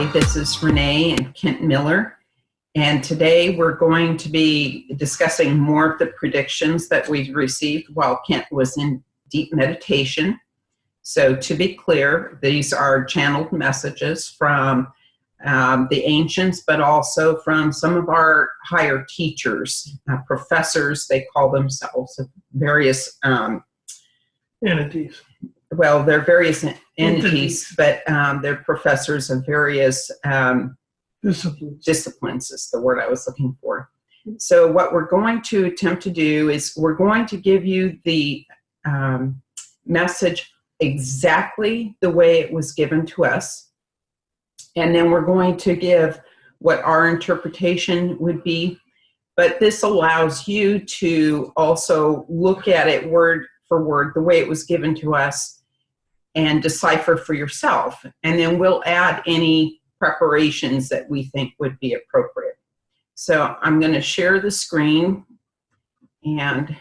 Hi, this is Renee and Kent Miller, and today we're going to be discussing more of the predictions that we received while Kent was in deep meditation. So to be clear, these are channeled messages from the ancients, but also from some of our higher teachers, professors, they call themselves, various entities. Well, they're various entities, but they're professors of various disciplines is the word I was looking for. So what we're going to attempt to do is we're going to give you the message exactly the way it was given to us. And then we're going to give what our interpretation would be. But this allows you to also look at it word for word, the way it was given to us, and decipher for yourself. And then we'll add any preparations that we think would be appropriate. So I'm going to share the screen, and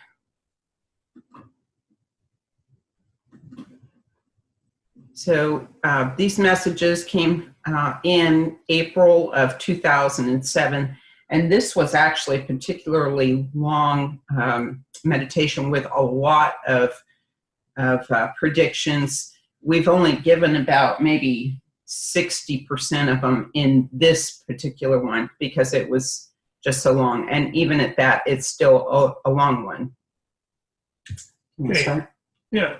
so these messages came in April of 2007, and this was actually a particularly long meditation with a lot of predictions. We've only given about maybe 60% of them in this particular one because it was just so long. And even at that, it's still a long one. Okay. Yeah.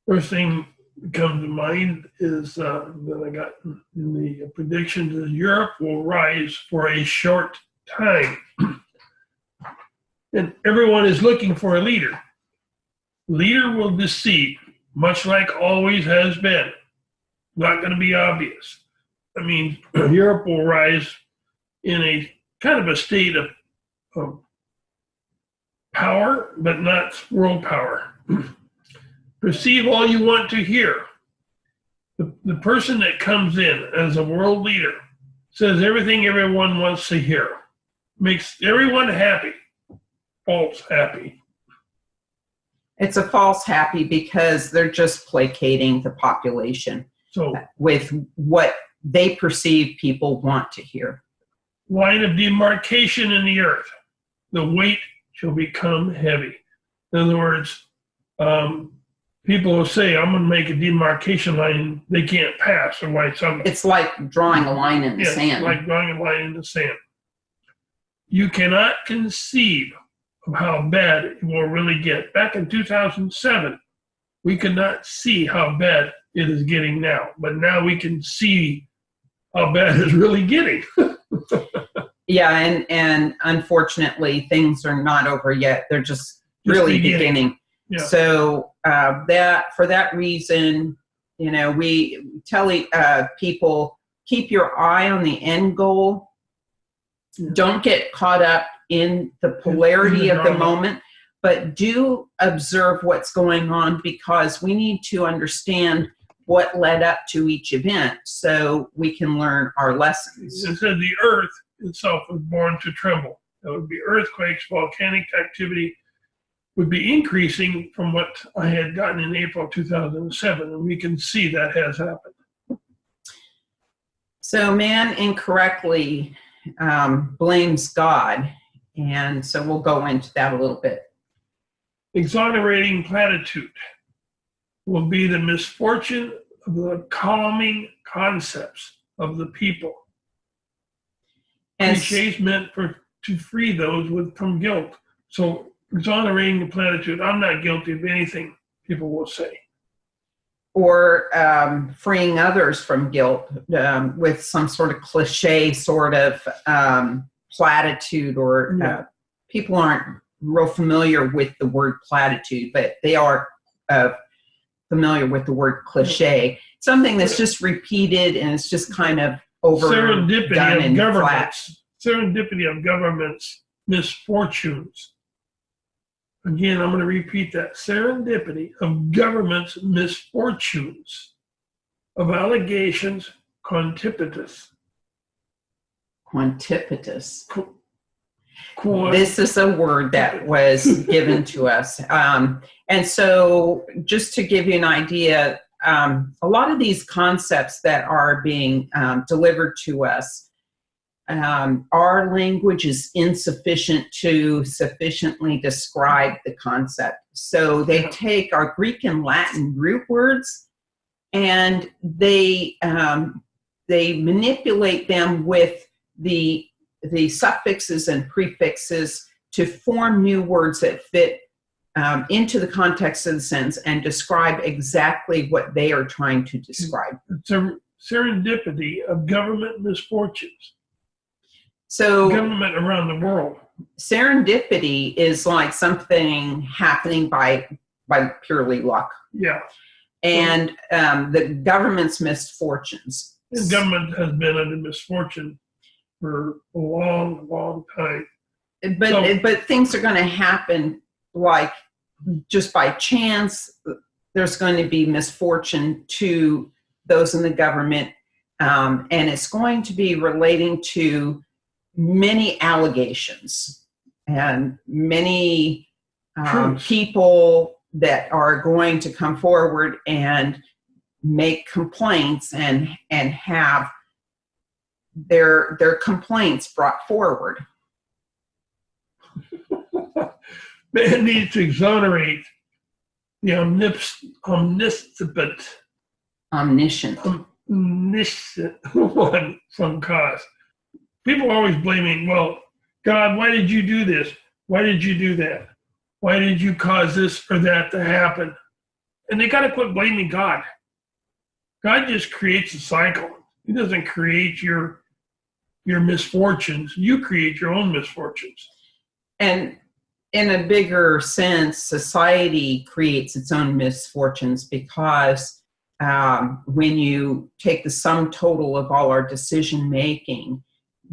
First thing that comes to mind is that I got in the predictions is Europe will rise for a short time. And everyone is looking for a leader. Leader will deceive, much like always has been. Not going to be obvious. I mean, Europe will rise in a kind of a state of power, but not world power. Perceive all you want to hear. The person that comes in as a world leader says everything everyone wants to hear. Makes everyone happy. False happy. It's a false happy because they're just placating the population with what they perceive people want to hear. Line of demarcation in the earth. The weight shall become heavy. In other words, people will say, I'm going to make a demarcation line they can't pass. Or why something. It's like drawing a line in the sand. It's like drawing a line in the sand. You cannot conceive of how bad it will really get. Back in 2007, we could not see how bad it is getting now. But now we can see how bad it's really getting. Yeah, and unfortunately, things are not over yet. They're just really beginning. Yeah. So for that reason, we tell people, keep your eye on the end goal. Yeah. Don't get caught up in the polarity of the moment, but do observe what's going on because we need to understand what led up to each event so we can learn our lessons. It said the earth itself was born to tremble. That would be earthquakes, volcanic activity would be increasing from what I had gotten in April 2007, and we can see that has happened. So man incorrectly blames God, and so we'll go into that a little bit. Exonerating platitude will be the misfortune of the calming concepts of the people. And cliches meant to free those from guilt. So exonerating the platitude, I'm not guilty of anything, people will say. Or freeing others from guilt with some sort of cliche sort of platitude, or people aren't real familiar with the word platitude, but they are familiar with the word cliche. Something that's just repeated and it's just kind of overdone and flat. Serendipity of governments' misfortunes. Again, I'm going to repeat that. Serendipity of government's misfortunes, of allegations, quantipitous. Quantipitous. This is a word that was given to us. And so just to give you an idea, a lot of these concepts that are being delivered to us, our language is insufficient to sufficiently describe the concept. So they take our Greek and Latin root words and they manipulate them with the suffixes and prefixes to form new words that fit into the context of the sentence and describe exactly what they are trying to describe. It's a serendipity of government misfortunes. So government around the world. Serendipity is like something happening by purely luck. Yeah. And the government's misfortunes. The government has been under misfortune for a long, long time. But things are going to happen like just by chance. There's going to be misfortune to those in the government, and it's going to be relating to many allegations and many people that are going to come forward and make complaints and have their complaints brought forward. Man needs to exonerate the omniscient one from cause. People are always blaming, well, God, why did you do this? Why did you do that? Why did you cause this or that to happen? And they got to quit blaming God. God just creates a cycle. He doesn't create your misfortunes. You create your own misfortunes. And in a bigger sense, society creates its own misfortunes because when you take the sum total of all our decision making,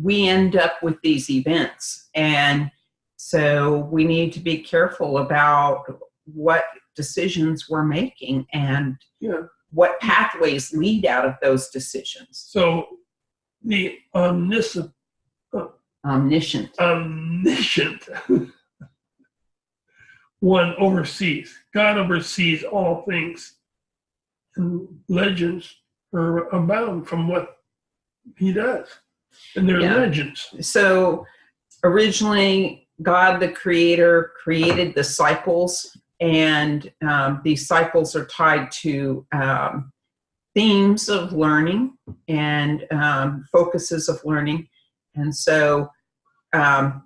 we end up with these events. And so we need to be careful about what decisions we're making and what pathways lead out of those decisions. So the omniscient one oversees. God oversees all things. And legends are abound from what he does. And they're legends. So originally, God, the creator, created the cycles, and these cycles are tied to themes of learning and focuses of learning. And so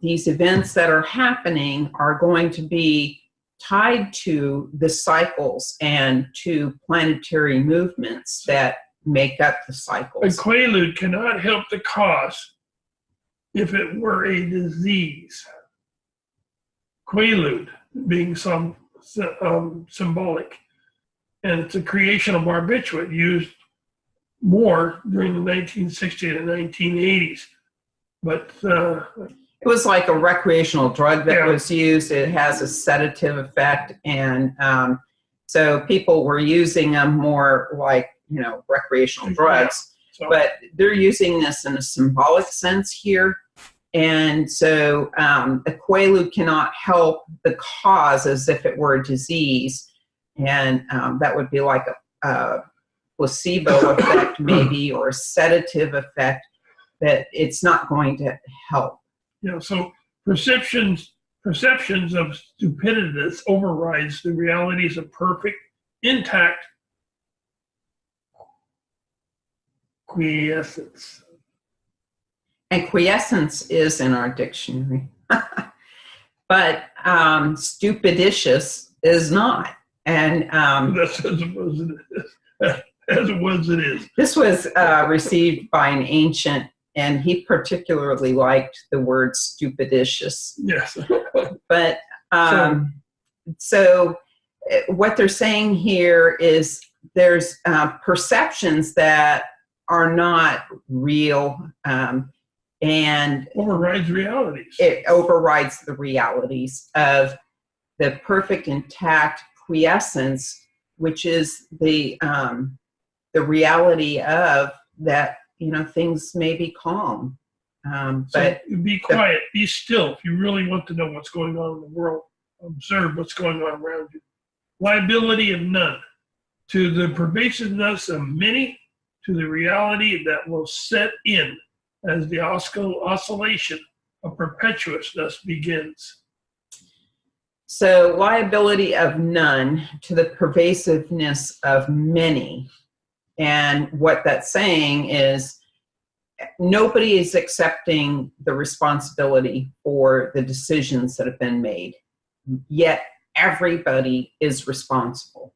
these events that are happening are going to be tied to the cycles and to planetary movements that make up the cycles. A quaalude cannot help the cause if it were a disease. Quaalude being some symbolic, and it's a creation of barbiturate used more during the 1960s and 1980s. But it was like a recreational drug that was used. It has a sedative effect, and so people were using them more like, recreational drugs. So, but they're using this in a symbolic sense here. And so a quaalude cannot help the cause as if it were a disease. And that would be like a placebo effect maybe, or a sedative effect, that it's not going to help. So perceptions of stupidity overrides the realities of perfect, intact quiescence. And quiescence is in our dictionary. But stupiditious is not. And that's as it was it is. As it was it is. This was received by an ancient, and he particularly liked the word stupiditious. Yes. But so what they're saying here is there's perceptions that are not real, and overrides realities. It overrides the realities of the perfect intact quiescence, which is the reality of that, things may be calm. But be quiet, be still. If you really want to know what's going on in the world, observe what's going on around you. Liability of none. to the pervasiveness of many, to the reality that will set in as the oscillation of perpetuousness begins. So liability of none to the pervasiveness of many. And what that's saying is nobody is accepting the responsibility for the decisions that have been made, yet everybody is responsible.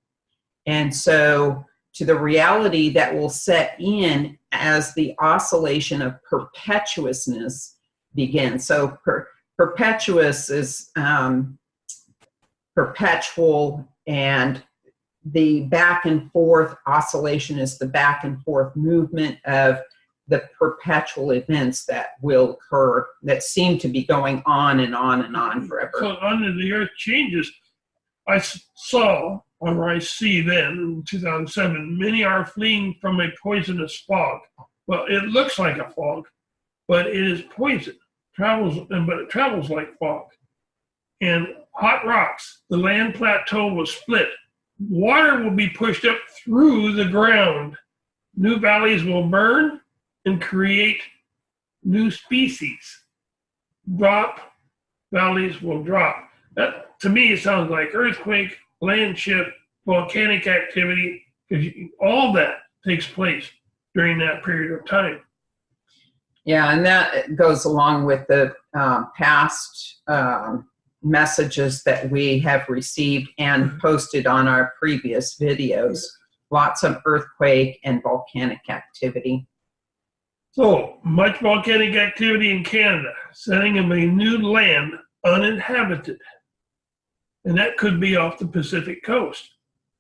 And so to the reality that will set in as the oscillation of perpetuousness begins. So perpetuous is perpetual, and the back and forth oscillation is the back and forth movement of the perpetual events that will occur that seem to be going on and on and on forever. So under the earth changes, I saw, or I see then in 2007, many are fleeing from a poisonous fog. Well, it looks like a fog, but it is poison. But it travels like fog. And hot rocks, the land plateau will split. Water will be pushed up through the ground. New valleys will burn and create new species. Valleys will drop. That, to me, it sounds like earthquake, land shift, volcanic activity, because all that takes place during that period of time. Yeah, and that goes along with the past messages that we have received and posted on our previous videos. Lots of earthquake and volcanic activity. So much volcanic activity in Canada, setting of a new land uninhabited. And that could be off the Pacific coast.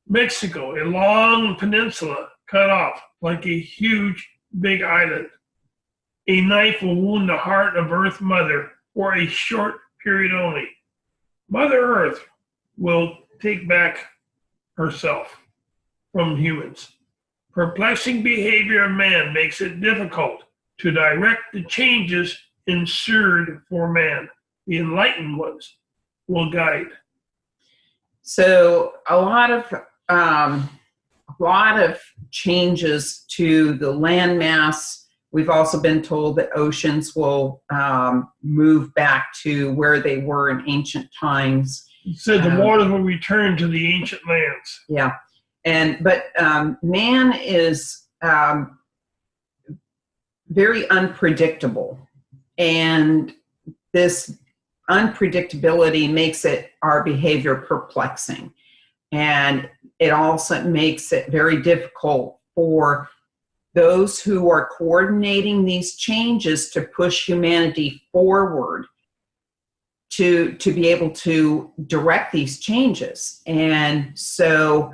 Mexico, a long peninsula cut off like a huge big island. A knife will wound the heart of Earth Mother for a short period only. Mother Earth will take back herself from humans. Perplexing behavior of man makes it difficult to direct the changes ensured for man. The enlightened ones will guide. So a lot of changes to the landmass. We've also been told that oceans will move back to where they were in ancient times. It said the waters will return to the ancient lands. Yeah, but man is very unpredictable, and this unpredictability makes our behavior perplexing, and it also makes it very difficult for those who are coordinating these changes to push humanity forward to be able to direct these changes. And so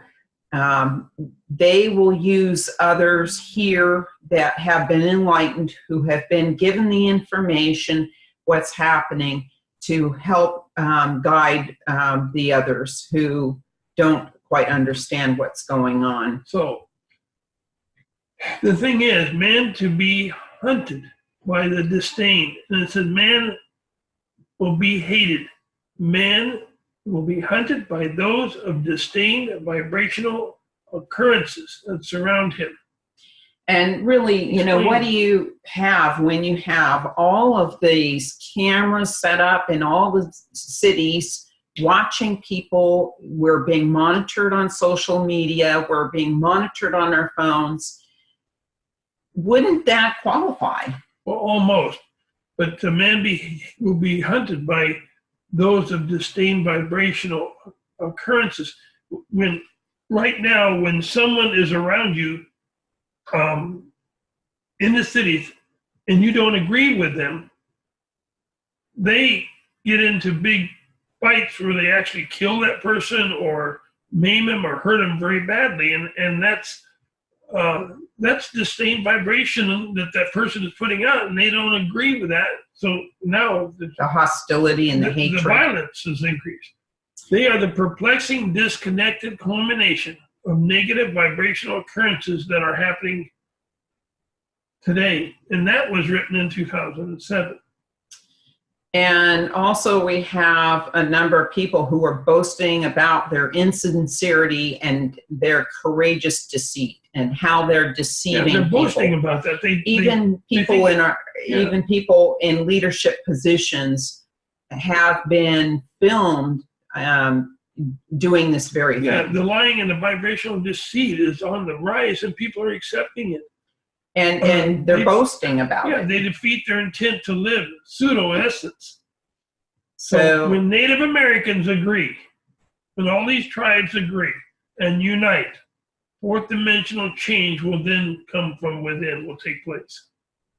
they will use others here that have been enlightened, who have been given the information, what's happening, to help guide the others who don't quite understand what's going on. So the thing is, man to be hunted by the disdain. And it says man will be hated. Man will be hunted by those of disdain, vibrational occurrences that surround him. And really, what do you have when you have all of these cameras set up in all the cities watching people? We're being monitored on social media. We're being monitored on our phones. Wouldn't that qualify? Well, almost. But the man will be hunted by those of disdain, vibrational occurrences. Right now, when someone is around you in the cities and you don't agree with them, they get into big fights where they actually kill that person or maim him or hurt him very badly. And that's disdain vibration that person is putting out, and they don't agree with that. So now the hostility and the hatred. The violence has increased. They are the perplexing, disconnected culmination of negative vibrational occurrences that are happening today. And that was written in 2007. And also we have a number of people who are boasting about their insincerity and their courageous deceit and how they're deceiving they're people. boasting about that. Even people in leadership positions have been filmed doing this very thing. Yeah, the lying and the vibrational deceit is on the rise, and people are accepting it. And they're boasting about it. Yeah, they defeat their intent to live, pseudo-essence. So when Native Americans agree, when all these tribes agree and unite, fourth dimensional change will then come from within, will take place.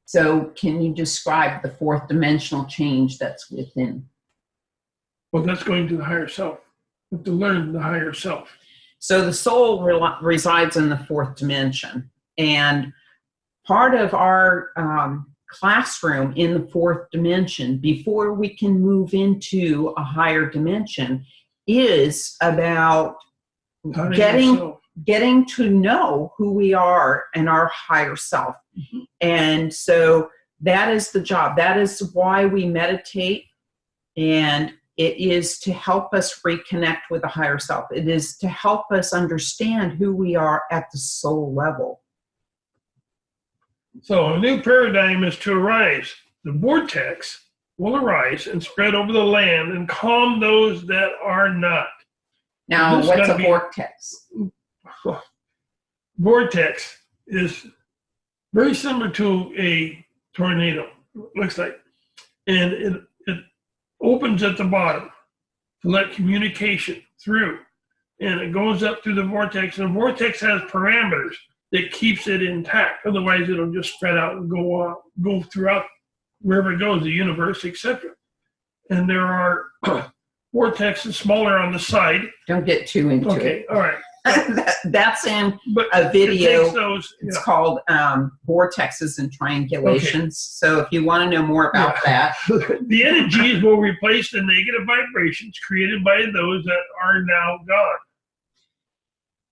So can you describe the fourth dimensional change that's within? Well, that's going to the higher self. You have to learn the higher self. So the soul resides in the fourth dimension. And part of our classroom in the fourth dimension, before we can move into a higher dimension, is about getting to know who we are and our higher self. Mm-hmm. And so that is the job. That is why we meditate. And it is to help us reconnect with the higher self. It is to help us understand who we are at the soul level. So a new paradigm is to arise. The vortex will arise and spread over the land and calm those that are not. Now, what's a vortex? Vortex is very similar to a tornado, looks like. And it opens at the bottom to let communication through. And it goes up through the vortex. And the vortex has parameters that keeps it intact. Otherwise, it'll just spread out and go throughout wherever it goes, the universe, etc. And there are vortexes smaller on the side. Don't get too into it. Okay, all right. That's in a video. It's yeah. called Vortexes and Triangulations. Okay. So if you want to know more about that. The energies will replace the negative vibrations created by those that are now gone.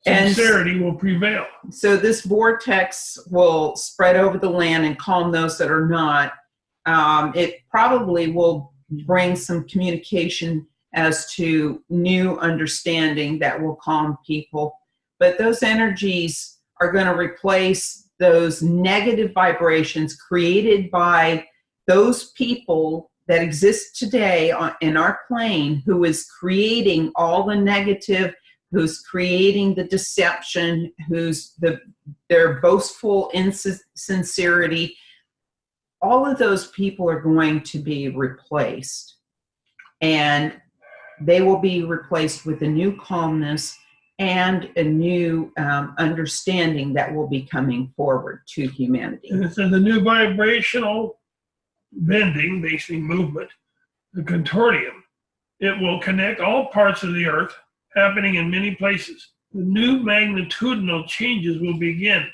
Sincerity will prevail. So this vortex will spread over the land and calm those that are not. It probably will bring some communication as to new understanding that will calm people. But those energies are going to replace those negative vibrations created by those people that exist today in our plane, who is creating all the negative, who's creating the deception, who's their boastful insincerity. All of those people are going to be replaced. And they will be replaced with a new calmness and a new understanding that will be coming forward to humanity. And so the new vibrational bending, basically movement, the contortium, it will connect all parts of the earth, happening in many places. The new magnitudinal changes will begin.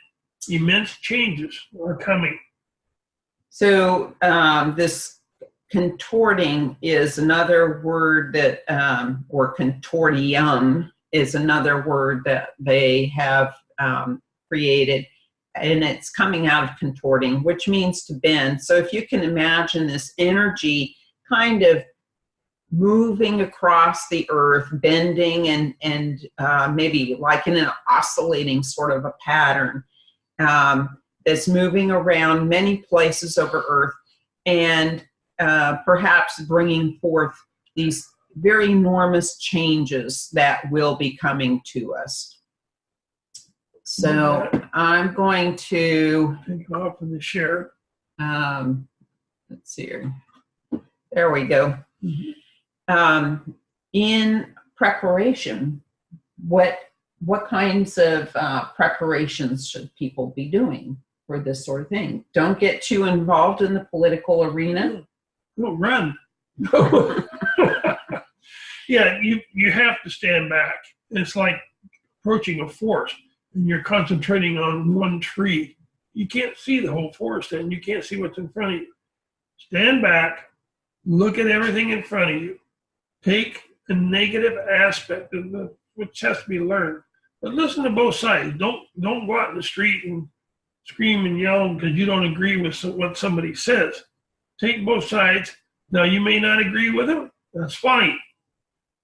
Immense changes are coming. So this contorting is another word that, or contortium is another word that they have created, and it's coming out of contorting, which means to bend. So if you can imagine this energy kind of moving across the earth, bending and maybe like in an oscillating sort of a pattern that's moving around many places over earth, and perhaps bringing forth these very enormous changes that will be coming to us. So I'm going to take off in the share. Let's see here. There we go. Mm-hmm. In preparation, what kinds of preparations should people be doing for this sort of thing? Don't get too involved in the political arena. No, run. Yeah, you have to stand back. It's like approaching a forest and you're concentrating on one tree. You can't see the whole forest and you can't see what's in front of you. Stand back, look at everything in front of you. Take the negative aspect of which has to be learned. But listen to both sides. Don't go out in the street and scream and yell because you don't agree with what somebody says. Take both sides, Now, you may not agree with them. That's fine.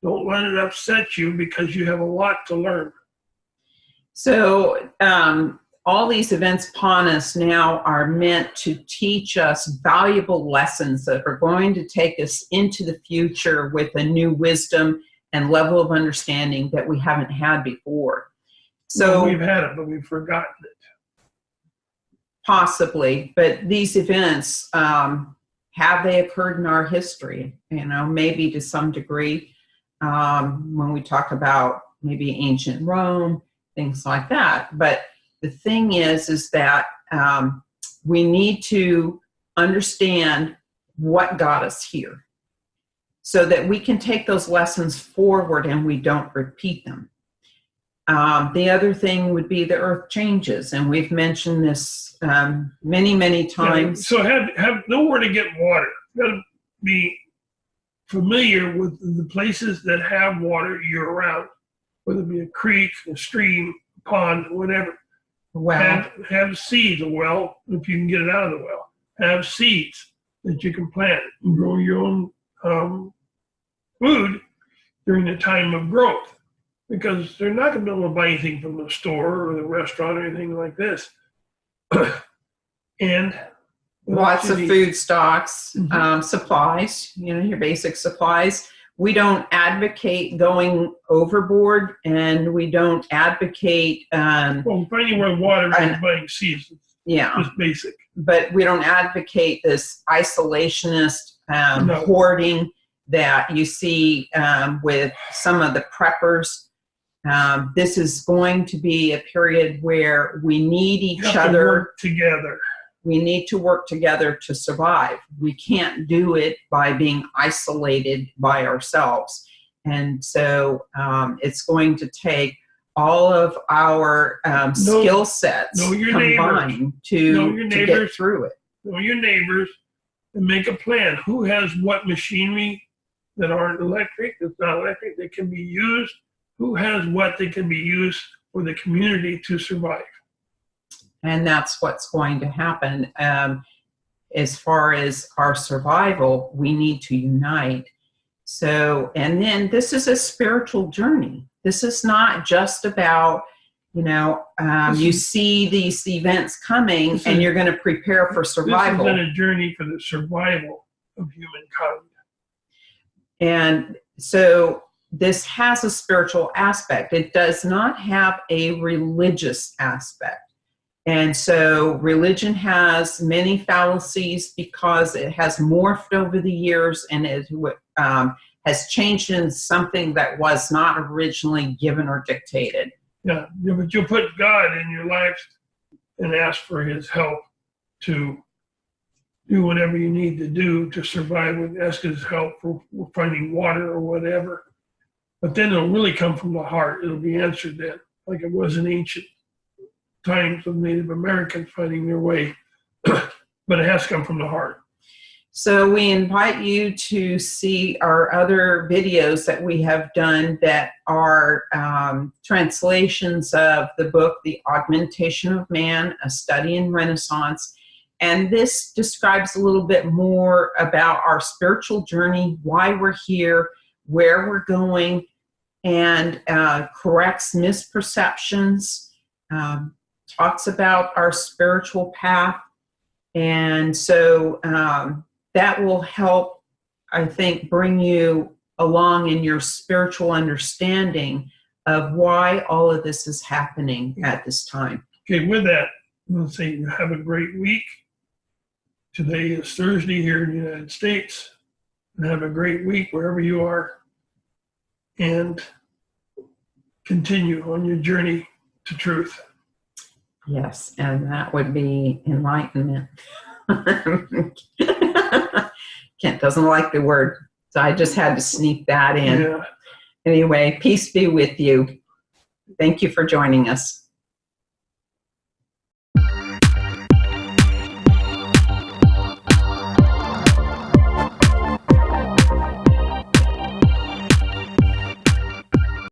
Don't let it upset you because you have a lot to learn. So all these events upon us now are meant to teach us valuable lessons that are going to take us into the future with a new wisdom and level of understanding that we haven't had before. So we've had it, but we've forgotten it. Possibly, but these events, have they occurred in our history? Maybe to some degree, when we talk about maybe ancient Rome, things like that. But the thing is that we need to understand what got us here so that we can take those lessons forward and we don't repeat them. The other thing would be the earth changes, and we've mentioned this many, many times. Yeah, so have nowhere to get water. You got to be familiar with the places that have water year round, whether it be a creek, a stream, a pond, whatever. Well, have seeds, a well, if you can get it out of the well. Have seeds that you can plant and grow your own food during the time of growth. Because they're not going to be able to buy anything from the store or the restaurant or anything like this. And lots of food stocks, supplies, your basic supplies. We don't advocate going overboard, and we don't advocate finding where water is buying seeds. Yeah, is basic. But we don't advocate this isolationist hoarding that you see with some of the preppers. This is going to be a period where we need each other. Work together. We need to work together to survive. We can't do it by being isolated by ourselves. And so it's going to take all of our skill sets combined to get through it. Know your neighbors and make a plan. Who has what machinery that aren't electric, that's not electric, that can be used? Who has what that can be used for the community to survive? And that's what's going to happen. As far as our survival, we need to unite. So, and then this is a spiritual journey. This is not just about, you see these events coming and you're going to prepare for survival. This is a journey for the survival of humankind. And so this has a spiritual aspect. It does not have a religious aspect. And so religion has many fallacies because it has morphed over the years and it has changed in something that was not originally given or dictated. Yeah, but you put God in your life and ask for his help to do whatever you need to do to survive, and ask his help for finding water or whatever. But then it'll really come from the heart. It'll be answered then, like it was in ancient times of Native Americans finding their way. But it has to come from the heart. So we invite you to see our other videos that we have done that are translations of the book, The Augmentation of Man, A Study in Renaissance. And this describes a little bit more about our spiritual journey, why we're here, where we're going, and corrects misperceptions, talks about our spiritual path. And so that will help, I think, bring you along in your spiritual understanding of why all of this is happening at this time. Okay, with that, let's say you have a great week. Today is Thursday here in the United States. And have a great week wherever you are. And continue on your journey to truth. Yes, and that would be enlightenment. Kent doesn't like the word, so I just had to sneak that in. Yeah. Anyway, peace be with you. Thank you for joining us.